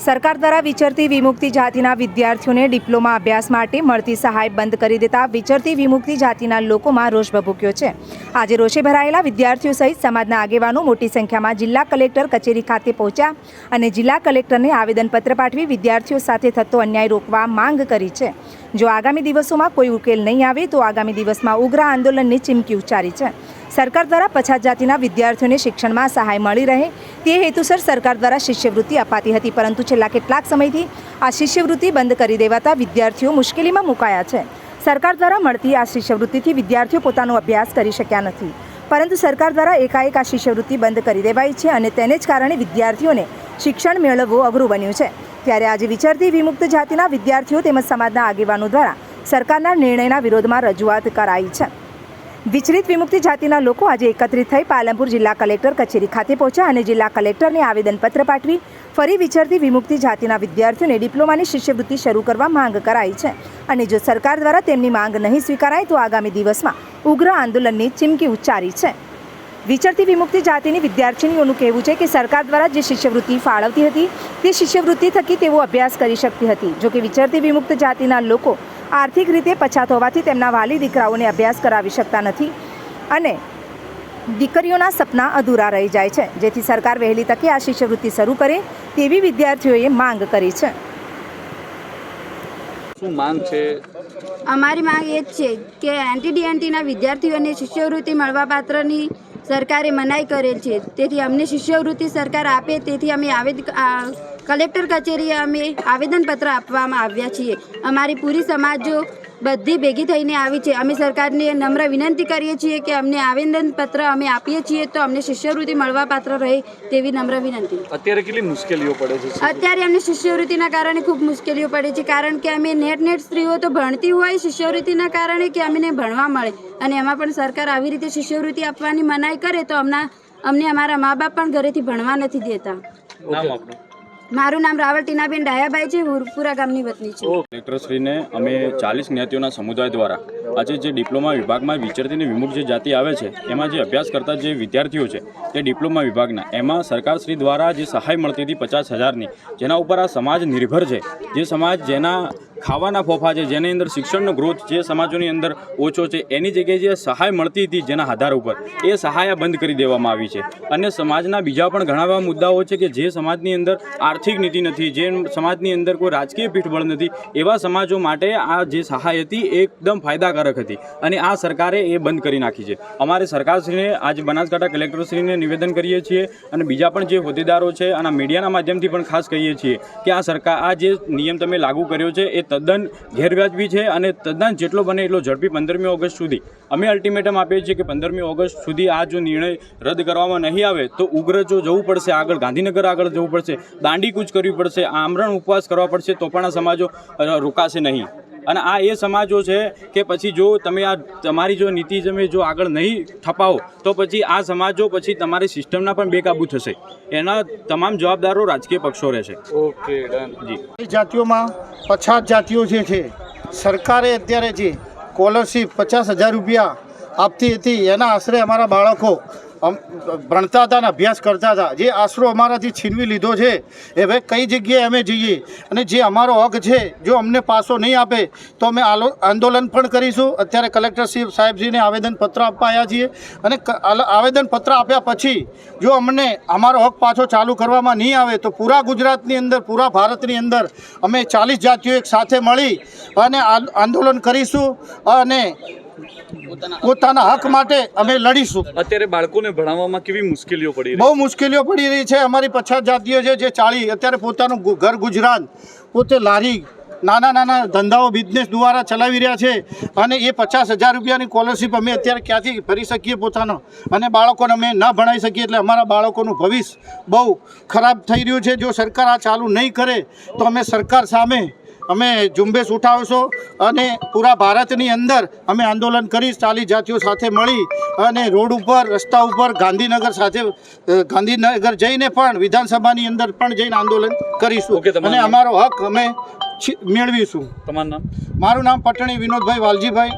સરકાર દ્વારા વિચરતી વિમુક્તિ જાતિના વિદ્યાર્થીઓને ડિપ્લોમા અભ્યાસ માટે મળતી સહાય બંધ કરી દેતા વિચરતી વિમુક્તિ જાતિના લોકોમાં રોષ ભભૂક્યો છે। આજે રોષે ભરાયેલા વિદ્યાર્થીઓ સહિત સમાજના આગેવાનો મોટી સંખ્યામાં જિલ્લા કલેક્ટર કચેરી ખાતે પહોંચ્યા અને જિલ્લા કલેક્ટરને આવેદનપત્ર પાઠવી વિદ્યાર્થીઓ સાથે થતો અન્યાય રોકવા માંગ કરી છે। જો આગામી દિવસોમાં કોઈ ઉકેલ નહીં આવે તો આગામી દિવસમાં ઉગ્ર આંદોલનની ચીમકી ઉચ્ચારી છે। સરકાર દ્વારા પછાત જાતિના વિદ્યાર્થીઓને શિક્ષણમાં સહાય મળી રહે તે હેતુસર સરકાર દ્વારા શિષ્યવૃત્તિ અપાતી હતી, પરંતુ છેલ્લા કેટલાક સમયથી આ શિષ્યવૃત્તિ બંધ કરી દેવાતા વિદ્યાર્થીઓ મુશ્કેલીમાં મુકાયા છે। સરકાર દ્વારા મળતી આ શિષ્યવૃત્તિથી વિદ્યાર્થીઓ પોતાનો અભ્યાસ કરી શક્યા નથી, પરંતુ સરકાર દ્વારા એકાએક આ શિષ્યવૃત્તિ બંધ કરી દેવાઈ છે અને તેને જ કારણે વિદ્યાર્થીઓને શિક્ષણ મેળવવું અઘરું બન્યું છે। ત્યારે આજે વિચરતી વિમુક્ત જાતિના વિદ્યાર્થીઓ તેમજ સમાજના આગેવાનો દ્વારા સરકારના નિર્ણયના વિરોધમાં રજૂઆત કરાઈ છે। વિચલિત વિમુક્તિ જાતિના લોકો આજે એકત્રિત થઈ પાલનપુર જિલ્લા કલેક્ટર કચેરી ખાતે પહોંચ્યા અને જિલ્લા કલેક્ટરને આવેદનપત્ર પાઠવી ફરી વિચરતી વિમુક્તિ જાતિના વિદ્યાર્થીઓને ડિપ્લોમાની શિષ્યવૃત્તિ શરૂ કરવા માંગ કરાઈ છે અને જો સરકાર દ્વારા તેમની માંગ નહીં સ્વીકારાય તો આગામી દિવસમાં ઉગ્ર આંદોલનની ચીમકી ઉચ્ચારી છે। વિચરતી વિમુક્તિ જાતિની વિદ્યાર્થીનીઓનું કહેવું છે કે સરકાર દ્વારા જે શિષ્યવૃત્તિ ફાળવતી હતી તે શિષ્યવૃત્તિ થકી તેઓ અભ્યાસ કરી શકતી હતી। જો કે વિચરતી વિમુક્ત જાતિના લોકો આર્થિક રીતે પછાત હોવાથી તેમના વાલી દીકરાઓને અભ્યાસ કરાવી શકતા નથી અને દીકરીઓના સપના અધૂરા રહી જાય છે, જેથી સરકાર વહેલી તકે આ શિષ્યવૃત્તિ શરૂ કરે તેવી વિદ્યાર્થીઓએ માંગ કરી છે। શું માંગ છે? અમારી માંગ એ જ છે કે એનટીડીએનટીના વિદ્યાર્થીઓને શિષ્યવૃત્તિ મળવાપાત્રની સરકારે મનાઈ કરેલ છે, તેથી અમને શિષ્યવૃત્તિ સરકાર આપે તેથી અમે કલેક્ટર કચેરીએ અમે આવેદનપત્ર આપવામાં આવ્યા છીએ। અમારી પૂરી સમાજો બધી ભેગી થઈને આવી છે। અમે સરકારને નમ્ર વિનંતી કરીએ છીએ કે અમને આવેદનપત્ર અમે આપીએ છીએ તો અમને શિષ્યવૃત્તિ મળવાપાત્ર રહે તેવી નમ્ર વિનંતી। અત્યારે કેટલી મુશ્કેલીઓ પડે છે? અત્યારે અમને શિષ્યવૃત્તિના કારણે ખૂબ મુશ્કેલીઓ પડે છે, કારણ કે અમે નેટ સ્ત્રીઓ તો ભણતી હોય શિષ્યવૃત્તિના કારણે કે અમને ભણવા મળે અને એમાં પણ સરકાર આવી રીતે શિષ્યવૃત્તિ આપવાની મનાઈ કરે તો અમને અમારા મા બાપ પણ ઘરેથી ભણવા નથી દેતા। નામ આપનું? મારું નામ રાવલ ટીનાબેન ડાયાભાઈ છે, હુરપુરા ગામની વતની છું। કલેક્ટરશ્રીને અમે 40 જ્ઞાતિઓના સમુદાય દ્વારા આજે જે ડિપ્લોમા વિભાગમાં વિચરતી અને વિમુક્ત જે જાતિ આવે છે એમાં જે અભ્યાસ કરતા જે વિદ્યાર્થીઓ છે તે ડિપ્લોમા વિભાગના એમાં સરકારશ્રી દ્વારા જે સહાય મળતી હતી 50,000ની, જેના ઉપર આ સમાજ નિર્ભર છે, જે સમાજ જેના ખાવાના ફોફા છે, જેની અંદર શિક્ષણનો ગ્રોથ જે સમાજોની અંદર ઓછો છે, એની જગ્યાએ જે સહાય મળતી હતી જેના આધાર ઉપર એ સહાય બંધ કરી દેવામાં આવી છે। અને સમાજના બીજા પણ ઘણા એવા મુદ્દાઓ છે કે જે સમાજની અંદર આર્થિક નીતિ નથી, જે સમાજની અંદર કોઈ રાજકીય પીઠબળ નથી, એવા સમાજો માટે આ જે સહાય હતી એ એકદમ ફાયદાકારક હતી અને આ સરકારે એ બંધ કરી નાખી છે। અમારે સરકારશ્રીને આજે બનાસકાંઠા કલેક્ટરશ્રીને નિવેદન કરીએ છીએ અને બીજા પણ જે હોદ્દેદારો છે અને મીડિયાના માધ્યમથી પણ ખાસ કહીએ છીએ કે આ સરકાર આ જે નિયમ તમે લાગુ કર્યો છે એ તદ્દન ગેરવ્યાજબી છે અને તદ્દન જેટલો બને એટલો ઝડપી 15મી ઓગસ્ટ સુધી અમે અલ્ટિમેટમ આપીએ છીએ કે 15મી ઓગસ્ટ સુધી આ જો નિર્ણય રદ કરવામાં નહીં આવે તો ઉગ્ર જો જવું પડશે, આગળ ગાંધીનગર આગળ જવું પડશે, દાંડી કૂચ કરવી પડશે, આમરણ ઉપવાસ કરવા પડશે તો પણ આ સમાજો રોકાશે નહીં। અને આ એ સમાજો છે કે પછી જો તમે આ તમારી જો નીતિ તમે જો આગળ નહીં થપાવો તો પછી આ સમાજો પછી તમારી સિસ્ટમના પણ બેકાબૂ થશે, એના તમામ જવાબદારો રાજકીય પક્ષો રહેશે। ઓકે, ડન જી। જાતિઓમાં પછાત જાતિઓ જે છે સરકારે અત્યારે જે સ્કોલરશીપ 50,000 રૂપિયા આપતી હતી એના આશરે અમારા બાળકો ભણતા હતા અને અભ્યાસ કરતા હતા, જે આશરો અમારાથી છીનવી લીધો છે। હવે કઈ જગ્યાએ અમે જઈએ અને જે અમારો હક છે જો અમને પાસો નહીં આપે તો અમે આંદોલન પણ કરીશું। અત્યારે કલેક્ટર સાહેબજીને આવેદનપત્ર આપવા આવ્યા છીએ અને આવેદનપત્ર આપ્યા પછી જો અમને અમારો હક પાછો ચાલુ કરવામાં નહીં આવે તો પૂરા ગુજરાતની અંદર, પૂરા ભારતની અંદર અમે 40 જાતિઓ એક સાથે મળી અને આંદોલન કરીશું અને પોતાના હક માટે અમે લડીશું। અત્યારે બાળકોને ભણાવવામાં કેવી મુશ્કેલીઓ પડી રહી? બહુ મુશ્કેલીઓ પડી રહી છે। અમારી 50 જાતિઓ છે જે 40 અત્યારે પોતાનું ઘર ગુજરાન પોતે લારી નાના ધંધાઓ બિઝનેસ દ્વારા ચલાવી રહ્યા છે અને એ 50,000 રૂપિયાની સ્કોલરશીપ અમે અત્યારે ક્યાંથી ભરી શકીએ પોતાનો, અને બાળકોને અમે ન ભણાવી શકીએ એટલે અમારા બાળકોનું ભવિષ્ય બહુ ખરાબ થઈ રહ્યું છે। જો સરકાર આ ચાલુ નહીં કરે તો અમે સરકાર સામે અમે ઝુંબેશ ઉઠાવશું અને પૂરા ભારતની અંદર અમે આંદોલન કરીશ 40 જાતિઓ સાથે મળી અને રોડ ઉપર, રસ્તા ઉપર, ગાંધીનગર જઈને પણ વિધાનસભાની અંદર પણ જઈને આંદોલન કરીશું અને અમારો હક અમે મેળવીશું। તમારું નામ? મારું નામ પટણી વિનોદભાઈ વાલજીભાઈ।